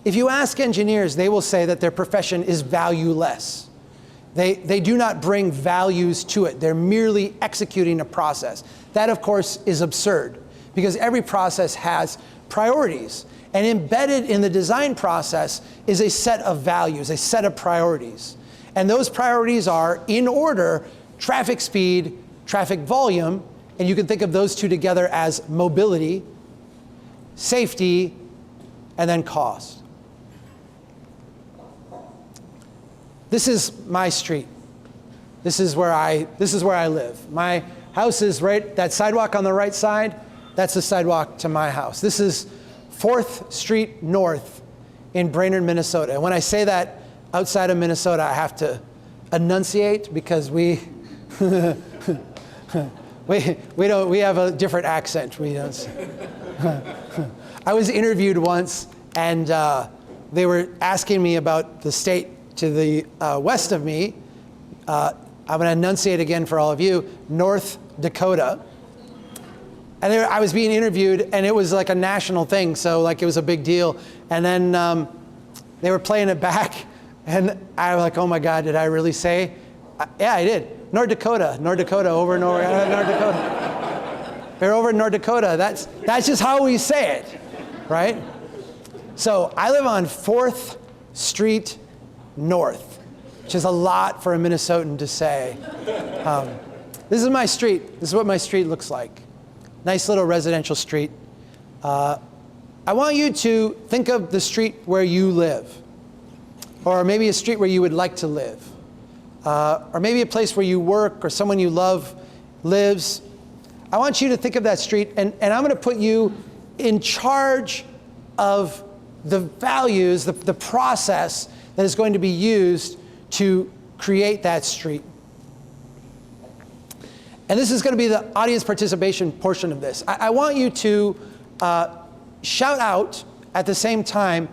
If you ask engineers, they will say that their profession is valueless. They do not bring values to it. They're merely executing a process. That, of course, is absurd, because every process has priorities. And embedded in the design process is a set of values, a set of priorities. And those priorities are, in order, traffic speed, traffic volume, and you can think of those two together as mobility, safety, and then cost. This is my street. This is where I live. My house is right, that sidewalk on the right side, that's the sidewalk to my house. This is 4th Street North in Brainerd, Minnesota. And when I say that outside of Minnesota, I have to enunciate, because we we have a different accent. We don't. I was interviewed once, and they were asking me about the state to the west of me. I'm going to enunciate again for all of you: North Dakota. And I was being interviewed, and it was like a national thing, so like it was a big deal. And then they were playing it back, and I was like, oh my God, did I really say? Yeah, I did. North Dakota, over and over, North Dakota. They're over in North Dakota. That's just how we say it, right? So I live on 4th Street North, which is a lot for a Minnesotan to say. This is my street. This is what my street looks like. Nice little residential street. I want you to think of the street where you live, or maybe a street where you would like to live, or maybe a place where you work or someone you love lives. I want you to think of that street, and I'm going to put you in charge of the values, the process that is going to be used to create that street. And this is going to be the audience participation portion of this. I want you to shout out at the same time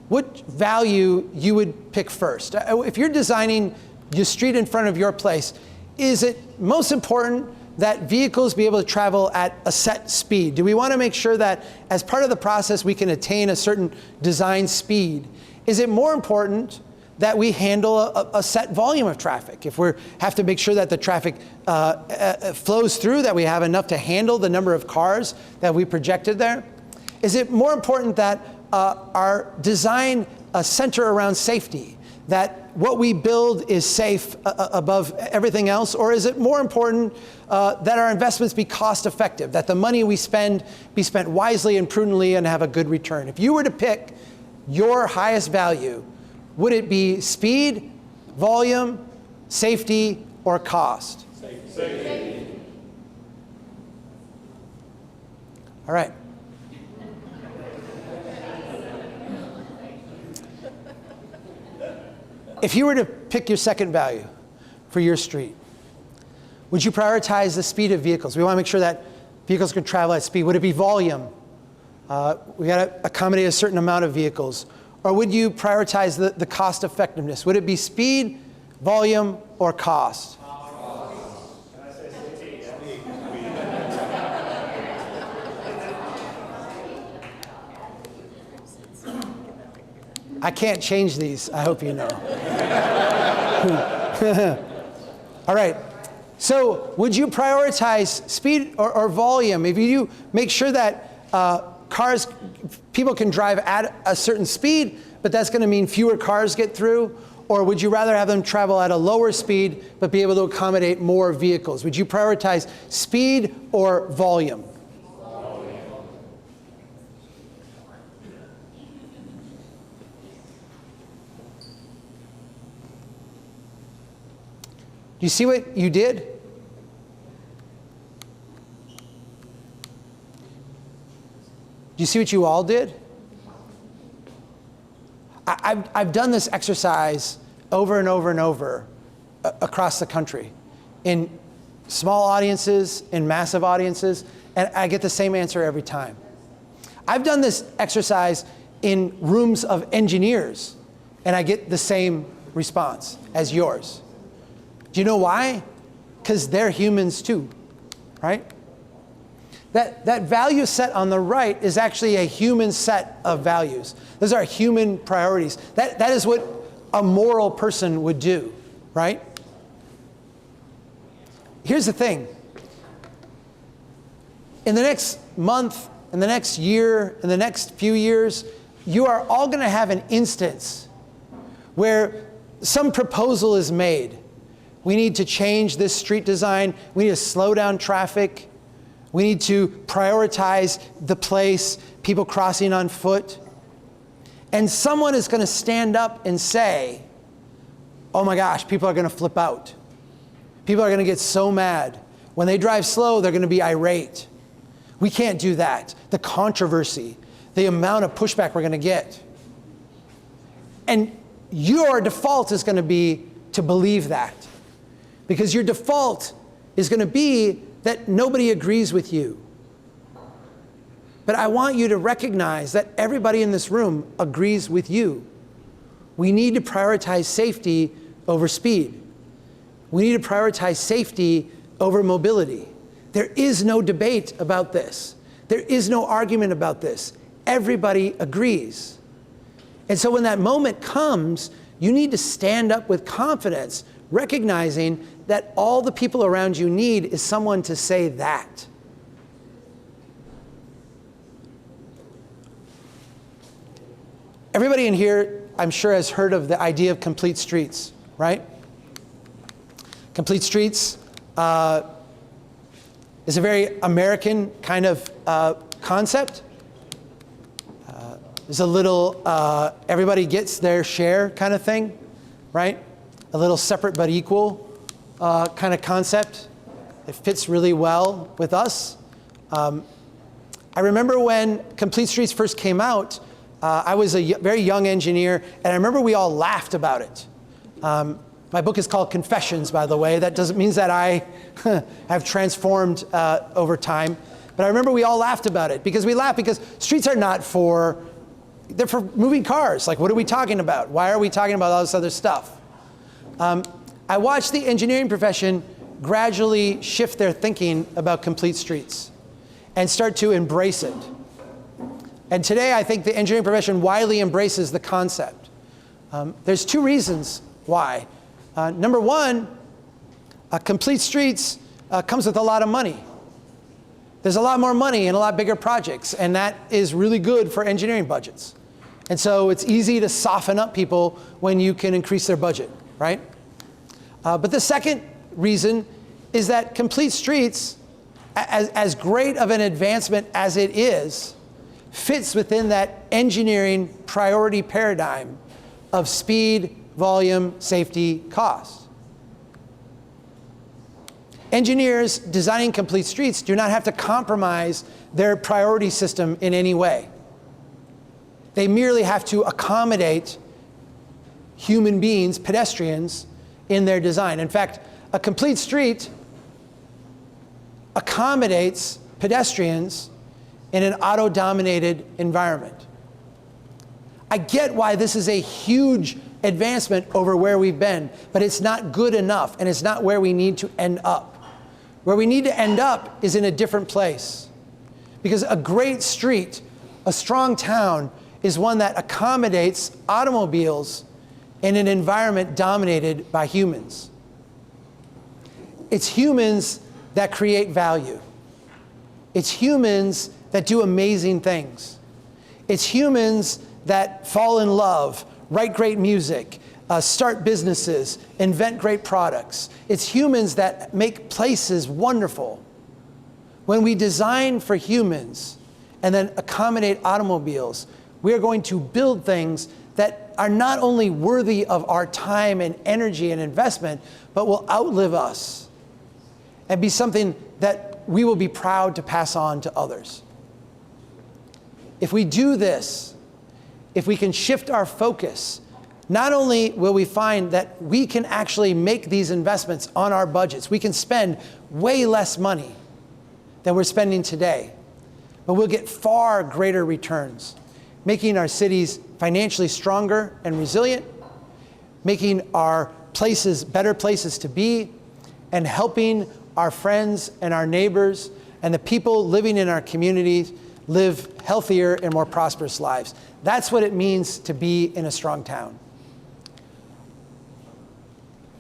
what value you would pick first. If you're designing your street in front of your place, is it most important that vehicles be able to travel at a set speed? Do we want to make sure that as part of the process we can attain a certain design speed? Is it more important that we handle a set volume of traffic? If we have to make sure that the traffic flows through, that we have enough to handle the number of cars that we projected there? Is it more important that our design center around safety, that what we build is safe above everything else? Or is it more important that our investments be cost effective, that the money we spend be spent wisely and prudently and have a good return? If you were to pick your highest value, would it be speed, volume, safety, or cost? Safety. All right. If you were to pick your second value for your street, would you prioritize the speed of vehicles? We want to make sure that vehicles can travel at speed. Would it be volume? We got to accommodate a certain amount of vehicles. Or would you prioritize the cost effectiveness? Would it be speed, volume, or cost? I can't change these, I hope you know. All right, so would you prioritize speed or volume? If you make sure that people can drive at a certain speed, but that's going to mean fewer cars get through? Or would you rather have them travel at a lower speed, but be able to accommodate more vehicles? Would you prioritize speed or volume? Do you see what you did? Do you see what you all did? I've done this exercise over and over and over across the country, in small audiences, in massive audiences, and I get the same answer every time. I've done this exercise in rooms of engineers, and I get the same response as yours. Do you know why? Because they're humans too, right? That value set on the right is actually a human set of values. Those are human priorities. That is what a moral person would do, right? Here's the thing. In the next month, in the next year, in the next few years, you are all going to have an instance where some proposal is made. We need to change this street design. We need to slow down traffic. We need to prioritize the place, people crossing on foot. And someone is going to stand up and say, oh my gosh, people are going to flip out. People are going to get so mad. When they drive slow, they're going to be irate. We can't do that. The controversy, the amount of pushback we're going to get. And your default is going to be to believe that. Because your default is going to be that nobody agrees with you. But I want you to recognize that everybody in this room agrees with you. We need to prioritize safety over speed. We need to prioritize safety over mobility. There is no debate about this. There is no argument about this. Everybody agrees. And so when that moment comes, you need to stand up with confidence, recognizing that all the people around you need is someone to say that. Everybody in here, I'm sure, has heard of the idea of complete streets, right? Complete streets is a very American kind of concept. There's a little everybody gets their share kind of thing, right? A little separate but equal kind of concept. It fits really well with us. I remember when Complete Streets first came out, I was a very young engineer, and I remember we all laughed about it. My book is called Confessions, by the way. That doesn't mean that I have transformed over time. But I remember we all laughed about it, because we laughed because streets are not for, they're for moving cars. Like, what are we talking about? Why are we talking about all this other stuff? I watched the engineering profession gradually shift their thinking about complete streets and start to embrace it. And today, I think the engineering profession widely embraces the concept. There's two reasons why. Number one, complete streets comes with a lot of money. There's a lot more money and a lot bigger projects, and that is really good for engineering budgets. And so it's easy to soften up people when you can increase their budget, right? But the second reason is that complete streets, as great of an advancement as it is, fits within that engineering priority paradigm of speed, volume, safety, cost. Engineers designing complete streets do not have to compromise their priority system in any way. They merely have to accommodate human beings, pedestrians, in their design. In fact, a complete street accommodates pedestrians in an auto-dominated environment. I get why this is a huge advancement over where we've been, but it's not good enough, and it's not where we need to end up. Where we need to end up is in a different place. Because a great street, a strong town, is one that accommodates automobiles in an environment dominated by humans. It's humans that create value. It's humans that do amazing things. It's humans that fall in love, write great music, start businesses, invent great products. It's humans that make places wonderful. When we design for humans and then accommodate automobiles, we are going to build things that are not only worthy of our time and energy and investment, but will outlive us and be something that we will be proud to pass on to others. If we do this, if we can shift our focus not only will we find that we can actually make these investments on our budgets, we can spend way less money than we're spending today, but we'll get far greater returns, making our cities financially stronger and resilient, making our places better places to be, and helping our friends and our neighbors and the people living in our communities live healthier and more prosperous lives. That's what it means to be in a strong town.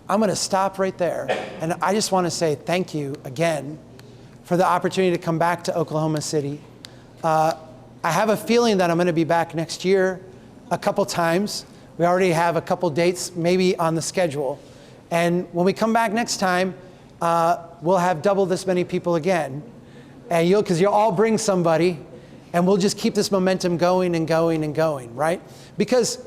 I'm going to stop right there, and I just want to say thank you again for the opportunity to come back to Oklahoma City. I have a feeling that I'm going to be back next year a couple times. We already have a couple dates maybe on the schedule. And when we come back next time, we'll have double this many people again. And because you'll all bring somebody, and we'll just keep this momentum going and going and going, right? Because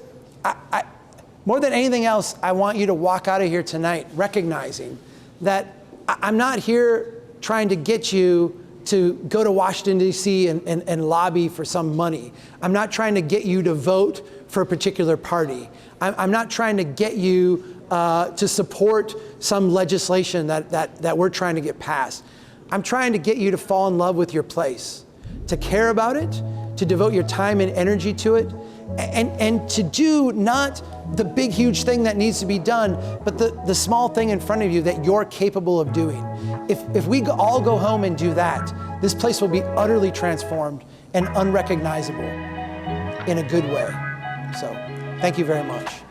more than anything else, I want you to walk out of here tonight recognizing that I'm not here trying to get you to go to Washington, D.C. and lobby for some money. I'm not trying to get you to vote for a particular party. I'm not trying to get you to support some legislation that we're trying to get passed. I'm trying to get you to fall in love with your place, to care about it, to devote your time and energy to it, and to do not the big, huge thing that needs to be done, but the small thing in front of you that you're capable of doing. If we all go home and do that, this place will be utterly transformed and unrecognizable in a good way. So, thank you very much.